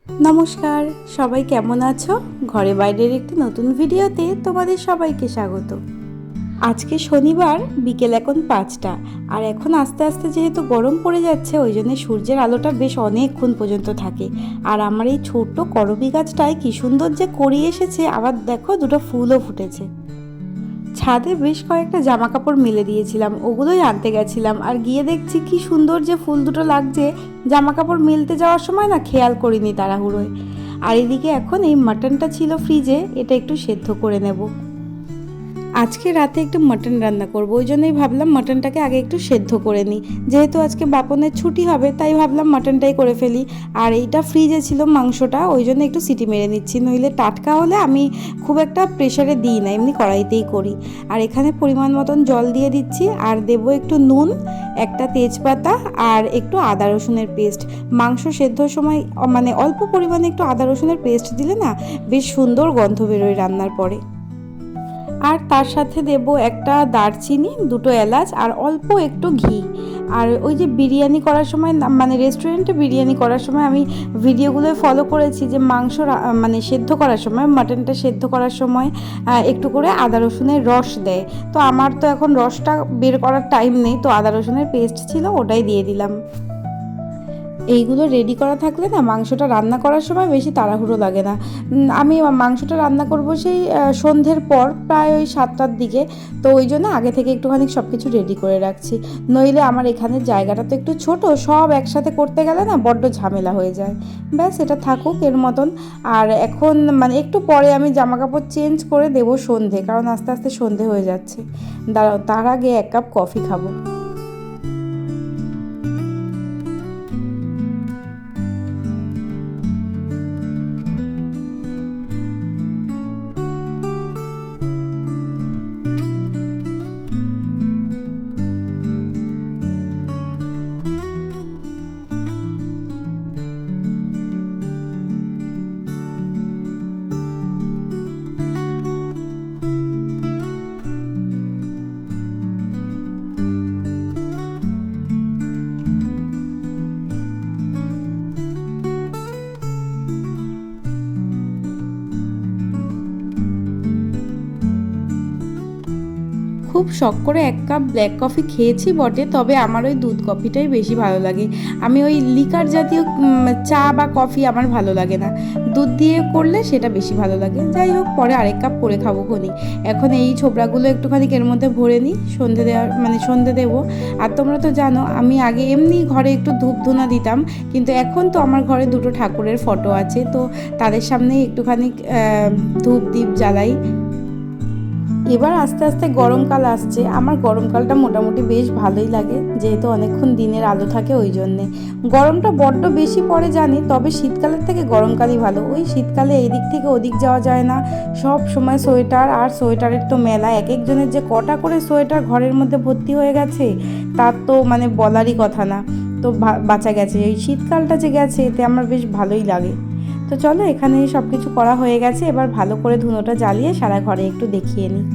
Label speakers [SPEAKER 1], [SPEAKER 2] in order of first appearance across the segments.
[SPEAKER 1] নমস্কার, সবাই কেমন আছো? ঘরে বাইরের একটি নতুন ভিডিওতে তোমাদের সবাইকে স্বাগত। আজকে শনিবার, বিকেল এখন 5টা। আর এখন আস্তে আস্তে যেহেতু গরম পড়ে যাচ্ছে, ওই জন্য সূর্যের আলোটা বেশ অনেকক্ষণ পর্যন্ত থাকে। আর আমার এই ছোট্ট করবী গাছটায় কি সুন্দর যে কড়ি এসেছে, আবার দেখো দুটো ফুলও ফুটেছে। ছাদে বেশ কয়েকটা জামা কাপড় মেলে দিয়েছিলাম, ওগুলোই আনতে গেছিলাম। আর গিয়ে দেখছি কি সুন্দর যে ফুল দুটো লাগছে। জামা কাপড় মেলতে যাওয়ার সময় না খেয়াল করিনি তাড়াহুড়োয়। আর এদিকে এখন এই মাটনটা ছিল ফ্রিজে, এটা একটু সেদ্ধ করে নেব। আজকে রাতে একটু মাটন রান্না করব, ওই জন্যই ভাবলাম মাটনটাকে আগে একটু সেদ্ধ করে নিই। যেহেতু আজকে বাপনের ছুটি হবে, তাই ভাবলাম মাটনটাই করে ফেলি। আর এইটা ফ্রিজে ছিল মাংসটা, ওই জন্য একটু সিটি মেরে নিচ্ছি, নইলে টাটকা হলে আমি খুব একটা প্রেশারে দিই না, এমনি কড়াইতেই করি। আর এখানে পরিমাণ মতন জল দিয়ে দিচ্ছি, আর দেবো একটু নুন, একটা তেজপাতা, আর একটু আদা রসুনের পেস্ট। মাংস সেদ্ধর সময় মানে অল্প পরিমাণে একটু আদা রসুনের পেস্ট দিলে না বেশ সুন্দর গন্ধ বেরোয় রান্নার পরে। আর তার সাথে দেব একটা দারচিনি, দুটো এলাচ, আর অল্প একটু ঘি। আর ওই যে বিরিয়ানি করার সময় মানে রেস্টুরেন্টে বিরিয়ানি করার সময় আমি ভিডিওগুলো ফলো করেছি যে মাংস মানে সেদ্ধ করার সময়, মাটনটা সেদ্ধ করার সময় একটু করে আদা রসুনের রস দেয়। তো আমার তো এখন রসটা বের করার টাইম নেই, তো আদা রসুনের পেস্ট ছিল, ওটাই দিয়ে দিলাম। এইগুলো রেডি করা থাকলে না মাংসটা রান্না করার সময় বেশি তাড়াহুড়ো লাগে না। আমি মাংসটা রান্না করব সেই সন্ধ্যের পর, প্রায় ওই 7টার দিকে। তো ওই জন্য আগে থেকে একটুখানি সব কিছু রেডি করে রাখছি। নইলে আমার এখানের জায়গাটা তো একটু ছোট, সব একসাথে করতে গেলে না বড্ড ঝামেলা হয়ে যায়। ব্যাস, এটা থাকুক এর মতন। আর এখন মানে একটু পরে আমি জামা কাপড় চেঞ্জ করে দেবো সন্ধে, কারণ আস্তে আস্তে সন্ধে হয়ে যাচ্ছে। দাঁড়াও, তার আগে 1 কাপ কফি খাবো। খুব শখ করে 1 কাপ ব্ল্যাক কফি খেয়েছি বটে, তবে আমার ওই দুধ কফিটাই বেশি ভালো লাগে। আমি ওই লিকার জাতীয় চা বা কফি আমার ভালো লাগে না। দুধ দিয়ে করলে সেটা বেশি ভালো লাগে। যাই হোক, পরে 1 কাপ করে খাবো খনি। এখন এই ছোবড়াগুলো একটুখানি এর মধ্যে ভরে নিই, সন্ধে দেওয়ার মানে সন্ধে দেবো। আর তোমরা তো জানো আমি আগে এমনি ঘরে একটু ধূপ ধুনা দিতাম, কিন্তু এখন তো আমার ঘরে দুটো ঠাকুরের ফটো আছে, তো তাদের সামনেই একটুখানি ধূপ দ্বীপ জ্বালাই। এবার আস্তে আস্তে গরমকাল আসছে। আমার গরমকালটা মোটামুটি বেশ ভালোই লাগে, যেহেতু অনেকক্ষণ দিনের আলো থাকে ওই জন্যে। গরমটা বড্ড বেশি পড়ে জানি, তবে শীতকালের থেকে গরমকালই ভালো। ওই শীতকালে এদিক থেকে ওদিক যাওয়া যায় না, সব সময় সোয়েটার, আর সোয়েটারের তো মেলা, এক একজনের যে কটা করে সোয়েটার ঘরের মধ্যে ভর্তি হয়ে গেছে তার তো মানে বলারই কথা না। তো বাঁচা গেছে, এই শীতকালটা যে গেছে এতে আমার বেশ ভালোই লাগে। তো চলো, এখানে সব কিছু করা হয়ে গেছে, এবার ভালো করে ধুনোটা জ্বালিয়ে সারা ঘরে একটু দেখিয়ে নিই।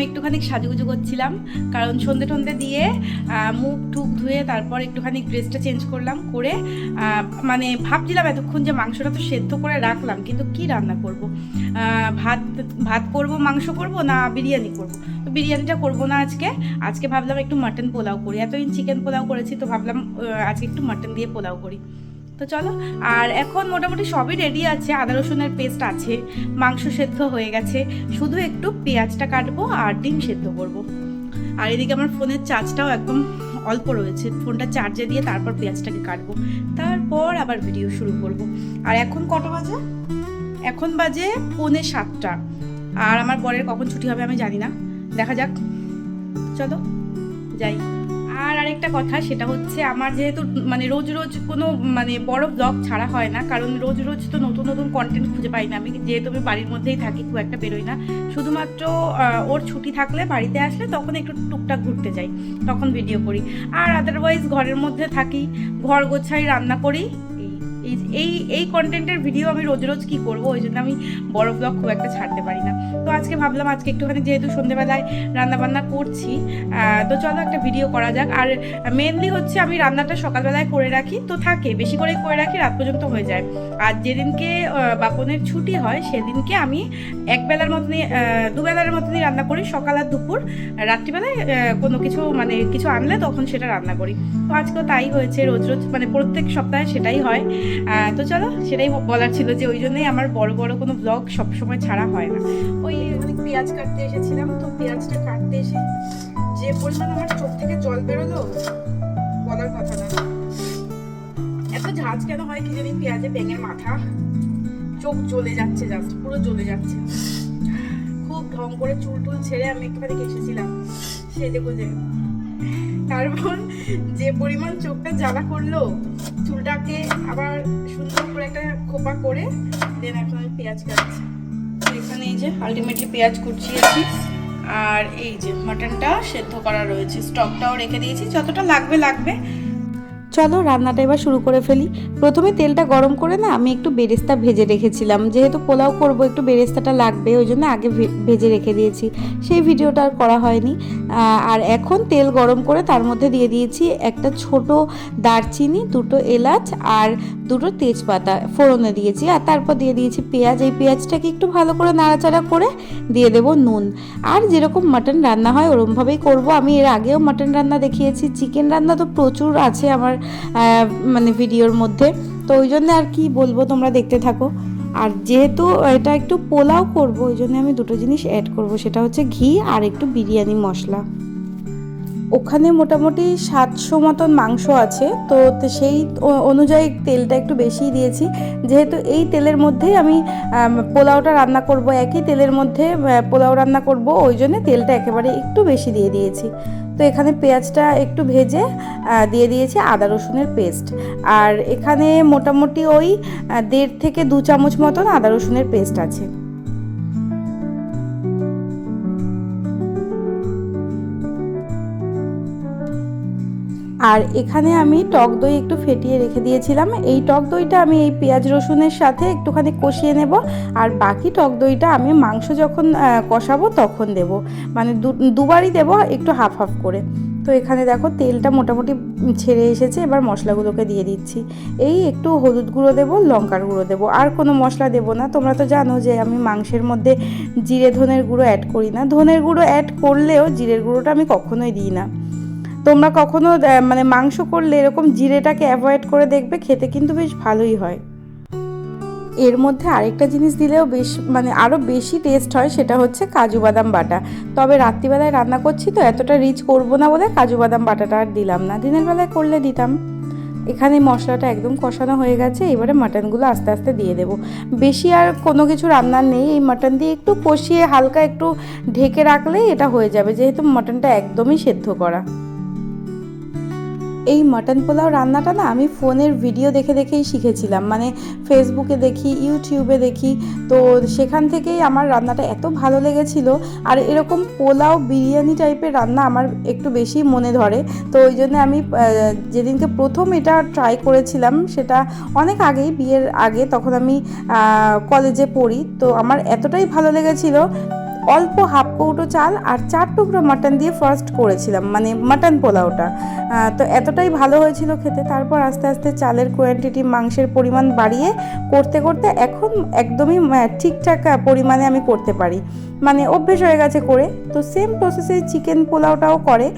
[SPEAKER 1] একটুখানি সাজুগুজু করছিলাম, কারণ সন্ধে টন্ধে দিয়ে মুখ টুক ধুয়ে তারপর একটুখানি ড্রেসটা চেঞ্জ করলাম, করে মানে ভাবছিলাম এতক্ষণ যে মাংসটা তো সেদ্ধ করে রাখলাম, কিন্তু কি রান্না করব, ভাত করব, মাংস করব, না বিরিয়ানি করব। তো বিরিয়ানিটা করব না আজকে ভাবলাম একটু মাটন পোলাও করি। এতদিন চিকেন পোলাও করেছি, তো ভাবলাম আজকে একটু মাটন দিয়ে পোলাও করি। তো চলো, আর এখন মোটামুটি সবই রেডি আছে, আদা রসুনের পেস্ট আছে, মাংস সেদ্ধ হয়ে গেছে, শুধু একটু পেঁয়াজটা কাটবো আর ডিম সেদ্ধ করব। আর এদিকে আমার ফোনের চার্জটাও একদম অল্প রয়েছে, ফোনটা চার্জে দিয়ে তারপর পেঁয়াজটাকে কাটবো, তারপর আবার ভিডিও শুরু করব। আর এখন কটা বাজে? এখন বাজে 6:45। আর আমার বরের কখন ছুটি হবে আমি জানি না, দেখা যাক, চলো যাই। আর আরেকটা কথা, সেটা হচ্ছে আমার যেহেতু মানে রোজ রোজ কোনো মানে বড় ব্লগ ছাড়া হয় না, কারণ রোজ রোজ তো নতুন নতুন কন্টেন্ট খুঁজে পাই না আমি, যেহেতু আমি বাড়ির মধ্যেই থাকি, খুব একটা বেরোই না। শুধুমাত্র ওর ছুটি থাকলে, বাড়িতে আসলে তখন একটু টুকটাক ঘুরতে যাই, তখন ভিডিও করি। আর আদারওয়াইজ ঘরের মধ্যে থাকি, ঘর গোছাই, রান্না করি। এই কন্টেন্টের ভিডিও আমি রোজ রোজ কী করবো, ওই জন্য আমি বড় ব্লগ খুব একটা ছাড়তে পারি না। তো আজকে ভাবলাম আজকে একটুখানি যেহেতু সন্ধ্যেবেলায় রান্নাবান্না করছি, তো চলো একটা ভিডিও করা যাক। আর মেনলি হচ্ছে আমি রান্নাটা সকালবেলায় করে রাখি, তো থাকে বেশি করে রাখি, রাত পর্যন্ত হয়ে যায়। আর যেদিনকে বাপনের ছুটি হয় সেদিনকে আমি একবেলার মতনই, দুবেলার মতনই রান্না করি, সকাল আর দুপুর। রাত্রিবেলায় কোনো কিছু মানে কিছু আনলে তখন সেটা রান্না করি। তো আজকেও তাই হয়েছে, রোজ রোজ মানে প্রত্যেক সপ্তাহে সেটাই হয়। তো চলো, সেটাই বলার ছিল যে ওই জন্যই আমার বড় বড় কোনো ব্লগ সবসময় ছাড়া হয় না। ওই অনেক পেঁয়াজ কাটতে এসেছিলাম, তো পেঁয়াজটা কাটতে এসে যে পরিমাণ আমার চোখ থেকে জল বেরোলো বলার কথা না। এত ঝাঁজ কেন হয় কি জানি, পেঁয়াজে ব্যাঙের মাথা, চোখ জ্বলে যাচ্ছে, জাস্ট পুরো জ্বলে যাচ্ছে। খুব ঢং করে চুল টুল ছেড়ে আমি একটুখানি এসেছিলাম সেজে গুজে, তারপর যে পরিমাণ চোখটা জ্বালা করলো, চুলটাকে আবার সুন্দর করে একটা খোপা করে দেন এখন আমি পেঁয়াজ কাটছি। এখানে এই যে আলটিমেটলি পেঁয়াজ কুচিয়েছি, আর এই যে মাটনটা সেদ্ধ করা রয়েছে, স্টকটাও রেখে দিয়েছি, যতটা লাগবে। চলো রান্নাটা এবার শুরু করে ফেলি। প্রথমে তেলটা গরম করে না আমি একটু বেরেস্তা ভেজে রেখেছিলাম, যেহেতু পোলাও করব একটু বেরেস্তাটা লাগবে, ওই জন্য আগে ভেজে রেখে দিয়েছি, সেই ভিডিওটা আর করা হয়নি। আর এখন তেল গরম করে তার মধ্যে দিয়ে দিয়েছি একটা ছোট দারচিনি, দুটো এলাচ আর দুটো তেজপাতা ফোড়নে দিয়েছি, আর তারপর দিয়ে দিয়েছি পেঁয়াজ। এই পেঁয়াজটাকে একটু ভালো করে নাড়াচাড়া করে দিয়ে দেবো নুন। আর যেরকম মাটন রান্না হয় ওরমভাবেই করব। আমি এর আগেও মাটন রান্না দেখিয়েছি, চিকেন রান্না তো প্রচুর আছে আমার মানে ভিডিওর মধ্যে, তো ওই জন্য আর কি বলবো, তোমরা দেখতে থাকো। আর যেহেতু এটা একটু পোলাও করব, ওই জন্য আমি দুটো জিনিস অ্যাড করব, সেটা হচ্ছে ঘি আর একটু বিরিয়ানি মশলা। ওখানে মোটামুটি 700 মতন মাংস আছে, তো সেই অনুযায়ী তেলটা একটু বেশিই দিয়েছি, যেহেতু এই তেলের মধ্যেই আমি পোলাওটা রান্না করব, একই তেলের মধ্যে পোলাও রান্না করব, ওই জন্য তেলটা একেবারে একটু বেশি দিয়ে দিয়েছি। তো এখানে পেঁয়াজটা একটু ভেজে দিয়ে দিয়েছি আদা রসুনের পেস্ট, আর এখানে মোটামুটি ওই 1.5 থেকে 2 চামচ মতন আদা রসুনের পেস্ট আছে। আর এখানে আমি টক দই একটু ফেটিয়ে রেখে দিয়েছিলাম, এই টক দইটা আমি এই পেঁয়াজ রসুনের সাথে একটুখানি কষিয়ে নেব, আর বাকি টক দইটা আমি মাংস যখন কষাবো তখন দেব, মানে দুবারই দেব, একটু হাফ হাফ করে। তো এখানে দেখো তেলটা মোটামুটি ছেড়ে এসেছে, এবার মশলাগুলোকে দিয়ে দিচ্ছি। এই একটু হলুদ গুঁড়ো দেবো, লঙ্কার গুঁড়ো দেবো, আর কোনো মশলা দেবো না। তোমরা তো জানো যে আমি মাংসের মধ্যে জিরে ধনের গুঁড়ো অ্যাড করি না, ধনের গুঁড়ো অ্যাড করলেও জিরের গুঁড়োটা আমি কখনোই দিই না। তোমরা কখনো মানে মাংস করলে এরকম জিরেটাকে অ্যাভয়েড করে দেখবে, খেতে কিন্তু বেশ ভালোই হয়। এর মধ্যে আরেকটা জিনিস দিলেও বেশ মানে আরও বেশি টেস্ট হয়, সেটা হচ্ছে কাজু বাদাম বাটা। তবে রাত্রিবেলায় রান্না করছি তো এতটা রিচ করব না বলে কাজু বাদাম বাটাটা আর দিলাম না, দিনের বেলায় করলে দিতাম। এখানে মশলাটা একদম কষানো হয়ে গেছে, এবারে মাটনগুলো আস্তে আস্তে দিয়ে দেবো। বেশি আর কোনো কিছু রান্নার নেই, এই মাটন দিয়ে একটু কষিয়ে হালকা একটু ঢেকে রাখলেই এটা হয়ে যাবে, যেহেতু মাটনটা একদমই সেদ্ধ করা। এই মাটন পোলাও রান্নাটা না আমি ফোনের ভিডিও দেখে দেখেই শিখেছিলাম, মানে ফেসবুকে দেখি, ইউটিউবে দেখি। তো সেখান থেকেই আমার রান্নাটা এত ভালো লেগেছিল। আর এরকম পোলাও বিরিয়ানি টাইপের রান্না আমার একটু বেশি মনে ধরে। তো ওই জন্য আমি যেদিনকে প্রথম এটা ট্রাই করেছিলাম, সেটা অনেক আগেই, বিয়ের আগে, তখন আমি কলেজে পড়ি। তো আমার এতটাই ভালো লেগেছিল, অল্প হাফ কৌটো চাল আর 4 টুকরো মাটন দিয়ে ফার্স্ট করেছিলাম, মানে মাটন পোলাওটা। তো এতটাই ভালো হয়েছিল খেতে। তারপর আস্তে আস্তে চালের কোয়ান্টিটি, মাংসের পরিমাণ বাড়িয়ে করতে করতে এখন একদমই ঠিকঠাক পরিমাণে আমি করতে পারি, মানে অভ্যেস হয়ে গেছে করে। তো সেম প্রসেসে চিকেন পোলাওটাও করে।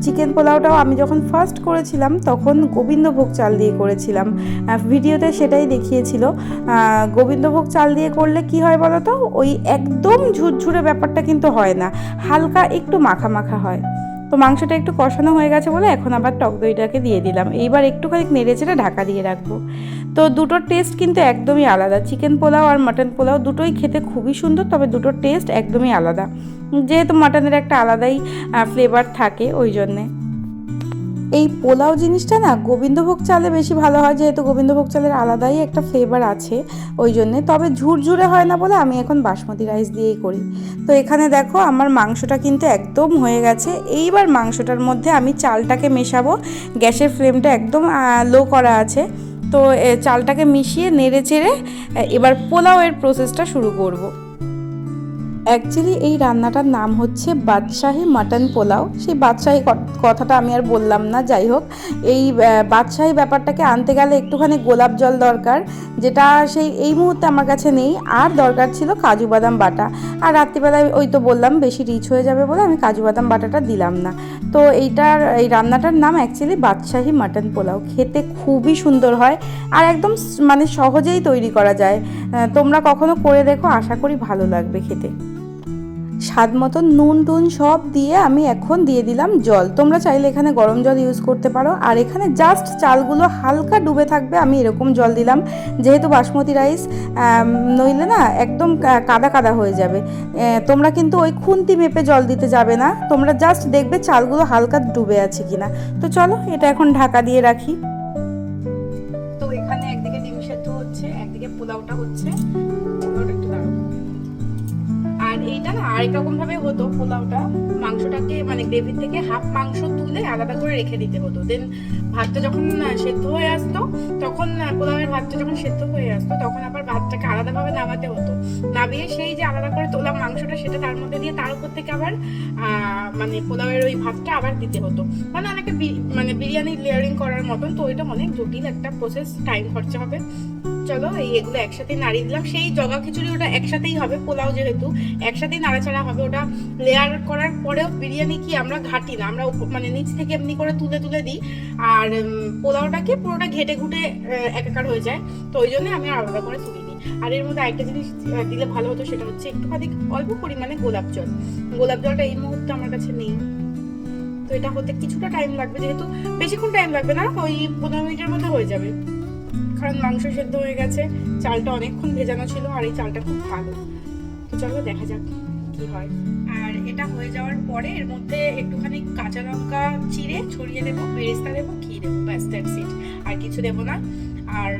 [SPEAKER 1] চিকেন পোলাওটাও আমি যখন ফার্স্ট করেছিলাম তখন গোবিন্দভোগ চাল দিয়ে করেছিলাম, ভিডিওতে সেটাই দেখিয়েছিল। গোবিন্দভোগ চাল দিয়ে করলে কি হয় বলো তো, ওই একদম ঝুরঝুরে ব্যাপারটা কিন্তু হয় না, হালকা একটু মাখা মাখা হয়। তো মাংসটা একটু কষানো হয়ে গেছে বলে এখন আবার টক দইটাকে দিয়ে দিলাম। এইবার একটুখানি নেড়েচেড়ে ঢাকা দিয়ে রাখবো। তো দুটোর টেস্ট কিন্তু একদমই আলাদা। চিকেন পোলাও আর মাটন পোলাও দুটোই খেতে খুবই সুন্দর, তবে দুটোর টেস্ট একদমই আলাদা, যেহেতু মাটনের একটা আলাদাই ফ্লেভার থাকে, ওই জন্যে। এই পোলাও জিনিসটা না গোবিন্দভোগ চালে বেশি ভালো হয়, যেহেতু গোবিন্দভোগ চালের আলাদাই একটা ফ্লেভার আছে, ওই জন্যে। তবে ঝুরঝুরে হয় না বলে আমি এখন বাসমতি রাইস দিয়েই করি। তো এখানে দেখো আমার মাংসটা কিন্তু একদম হয়ে গেছে। এইবার মাংসটার মধ্যে আমি চালটাকে মেশাবো। গ্যাসের ফ্লেমটা একদম লো করা আছে। তো চালটাকে মিশিয়ে নেড়ে চেড়ে এবার পোলাওয়ের প্রসেসটা শুরু করব। অ্যাকচুয়ালি এই রান্নাটার নাম হচ্ছে বাদশাহী মাটন পোলাও। সেই বাদশাহী কথাটা আমি আর বললাম না। যাই হোক, এই বাদশাহী ব্যাপারটাকে আনতে গেলে একটুখানি গোলাপ জল দরকার, যেটা এই মুহূর্তে আমার কাছে নেই। আর দরকার ছিল কাজু বাদাম বাটা। আর রাত্রিবেলায় ওই তো বললাম বেশি রিচ হয়ে যাবে বলে আমি কাজু বাদাম বাটাটা দিলাম না। তো এই রান্নাটার নাম অ্যাকচুয়ালি বাদশাহী মাটন পোলাও। খেতে খুবই সুন্দর হয় আর একদম মানে সহজেই তৈরি করা যায়। তোমরা কখনো করে দেখো, আশা করি ভালো লাগবে খেতে। স্বাদ মতো নুন টুন সব দিয়ে আমি এখন দিয়ে দিলাম জল। তোমরা চাইলে এখানে গরম জল ইউজ করতে পারো। আর এখানে জাস্ট চালগুলো হালকা ডুবে থাকবে, আমি এরকম জল দিলাম, যেহেতু বাসমতি রাইস নইলে না একদম কাদা কাদা হয়ে যাবে। তোমরা কিন্তু ওই খুন্তি মেপে জল দিতে যাবে না, তোমরা জাস্ট দেখবে চালগুলো হালকা ডুবে আছে কিনা। তো চলো এটা এখন ঢাকা দিয়ে রাখি। তো এখানে একদিকে ডিম সেদ্ধ হচ্ছে, একদিকে পোলাওটা হচ্ছে। আর এইটা না আরেক রকম ভাবে হতো, পোলাওটা মাংসটাকে মানে গ্রেভির থেকে হাফ মাংস তুলে আলাদা করে রেখে দিতে হতো। দেন ভাতটা যখন সেদ্ধ হয়ে আসতো, তখন পোলাওয়ের ভাতটা যখন সেদ্ধ হয়ে আসতো, তখন আবার ভাতটাকে আলাদাভাবে নামাতে হতো। নামিয়ে সেই যে আলাদা করে তোলা মাংসটা, সেটা তার মধ্যে দিয়ে তার উপর থেকে আবার মানে পোলাওয়ের ওই ভাতটা আবার দিতে হতো। মানে অনেকটা মানে বিরিয়ানি লেয়ারিং করার মতন। তো ওইটা অনেক জটিল একটা প্রসেস, টাইম খরচা হবে। চলো এগুলো একসাথে নাড়িয়ে দিলাম। সেই জগা খিচুড়ি ওটা একসাথেই হবে, পোলাও যেহেতু একসাথেই নাড়াচাড়া হবে। ওটা লেয়ার করার পরেও বিরিয়ানি কি আমরা ঘাটি না, আমরা মানে নিচ থেকে এমনি করে তুলে তুলে দিই। আর পোলাওটাকে পুরোটা ঘেটে ঘুটে একাকার হয়ে যায়। তো ওই জন্য আমি আলাদা করে তুলি নিই। আর এর মধ্যে আরেকটা জিনিস দিলে ভালো হতো, সেটা হচ্ছে একটুখানি অল্প পরিমাণে গোলাপ জল। গোলাপ জলটা এই মুহূর্তে আমার কাছে নেই। তো এটা হতে কিছুটা টাইম লাগবে, যেহেতু বেশিক্ষণ টাইম লাগবে না, ওই 15 মিনিটের মধ্যে হয়ে যাবে। কারণ মাংস সেদ্ধ হয়ে গেছে, চালটা অনেকক্ষণ ভেজানো ছিল, আর এই চালটা খুব ভালো। তো চলো দেখা যাক কি হয়। আর এটা হয়ে যাওয়ার পরে এর মধ্যে একটুখানি কাঁচা লঙ্কা চিড়ে ছড়িয়ে দেবো, বেরেস্তা দেবো, ঘি দেবো, ব্যাস দ্যাটস ইট। আর কিছু দেবো না। আর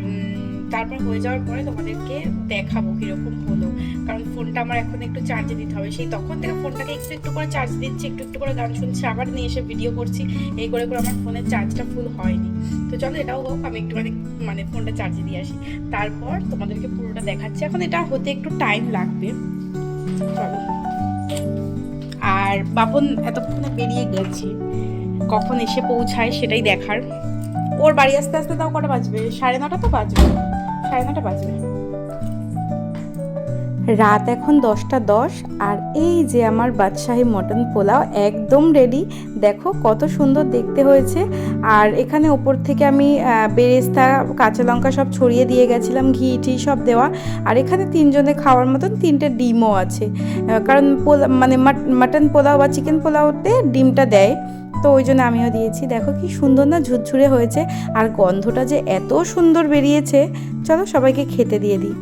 [SPEAKER 1] তারপর হয়ে যাওয়ার পরে তোমাদেরকে দেখাবো কিরকম হলো। কারণ ফোনটা আমার এখন একটু চার্জে দিতে হবে। সেই তখন থেকে ফোনটাকে একটু একটু করে চার্জ দিচ্ছি, একটু একটু করে গান শুনছি, আবার নিয়ে এসে ভিডিও করছি। এই করে করে আমার ফোনের চার্জটা ফুল হয়নি। তো চলো এটাও হোক, আমি একটুখানি মানে ফোনটা চার্জে দিয়ে আসি, তারপর তোমাদেরকে পুরোটা দেখাচ্ছি। এখন এটা হতে একটু টাইম লাগবে। চলো। আর বাপন এতক্ষণে বেরিয়ে গেছি, কখন এসে পৌঁছায় সেটাই দেখার। ওর বাড়ি আসতে আসতে তাও কটা বাজবে? 9:30 তো বাজবে, 9:30 বাজবে। রাত এখন 10:10। আর এই যে আমার বাদশাহী মটন পোলাও একদম রেডি। দেখো কত সুন্দর দেখতে হয়েছে। আর এখানে ওপর থেকে আমি বেরেস্তা, কাঁচা লঙ্কা সব ছড়িয়ে দিয়ে গেছিলাম, ঘি টি সব দেওয়া। আর এখানে 3 জনে খাওয়ার মতন 3টে ডিমও আছে, কারণ মানে মাটন পোলাও বা চিকেন পোলাওতে ডিমটা দেয়। তো ওই জন্য আমিও দিয়েছি। দেখো কি সুন্দর না ঝুরঝুরে হয়েছে, আর গন্ধটা যে এত সুন্দর বেরিয়েছে। চলো সবাইকে খেতে দিয়ে দিই।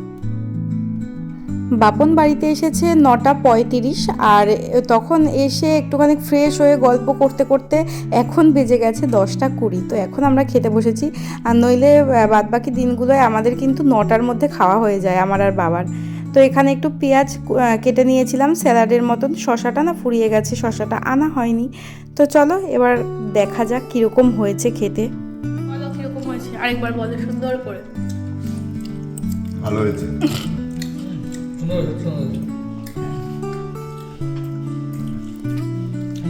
[SPEAKER 1] বাপন বাড়িতে এসেছে 9:35 আর তখন এসে একটুখানি ফ্রেশ হয়ে গল্প করতে করতে এখন বেজে গেছে 10:20। তো এখন আমরা খেতে বসেছি। আর নইলে বাদবাকি দিনগুলোয় আমাদের কিন্তু 9টার মধ্যে খাওয়া হয়ে যায় আমার আর বাবার। তো এখানে একটু পেঁয়াজ কেটে নিয়েছিলাম স্যালাডের মতন। শসাটা না ফুরিয়ে গেছে, শসাটা আনা হয়নি। তো চলো এবার দেখা যাক কীরকম হয়েছে খেতে। বলো কীরকম হয়েছে, আরেকবার বলো সুন্দর করে।
[SPEAKER 2] ভালো হয়েছে।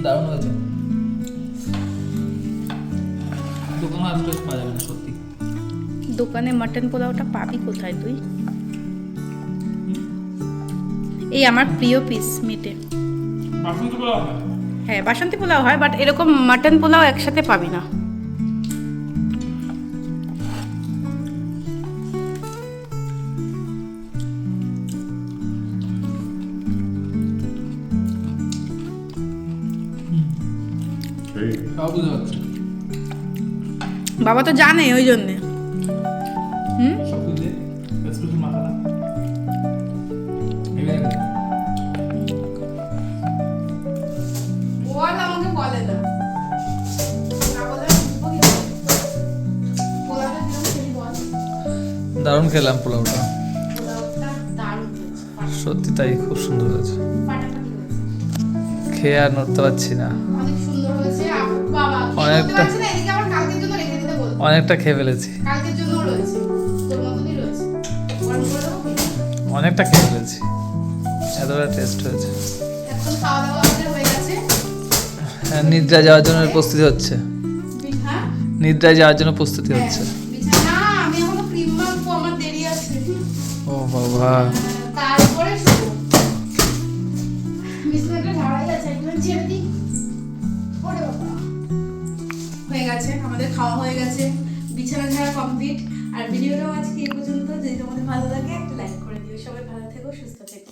[SPEAKER 3] দারুণ হয়েছে। দোকানে আজকে পাওয়া যাবে না সত্যি।
[SPEAKER 1] দোকানে মাটন পোলাওটা পাবি কোথায় তুই? এই আমার প্রিয় পিস মিটে।
[SPEAKER 3] বাসন্তী পোলাও হয়?
[SPEAKER 1] হ্যাঁ বাসন্তী পোলাও হয়, বাট এরকম মাটন পোলাও একসাথে পাবি না।
[SPEAKER 3] সব বুঝতে পারছি।
[SPEAKER 1] বাবা তো জানে ওই জন্যে।
[SPEAKER 3] সব বুঝে স্পেশাল মাখানা
[SPEAKER 1] বল আমাকে বলে না।
[SPEAKER 3] দারুণ খেলাম পোলাওটা, সত্যি তাই খুব সুন্দর হয়েছে। খেয়ে আর নড়তে পারছি না, অনেকটা খেয়ে ফেলেছি, অনেকটা খেয়ে ফেলেছি, এতটা টেস্ট হয়েছে। হ্যাঁ নিদ্রায় যাওয়ার জন্য প্রস্তুতি হচ্ছে, নিদ্রায় যাওয়ার জন্য প্রস্তুতি হচ্ছে। ও বাবা,
[SPEAKER 1] হয়ে গেছে আমাদের খাওয়া হয়ে গেছে, বিছানা ঝাড়া কমপ্লিট। আর ভিডিওটাও আজকে এই পর্যন্ত। যদি তোমাদের ভালো লাগে একটা লাইক করে দিও। সবাই ভালো থেকো, সুস্থ থেকো।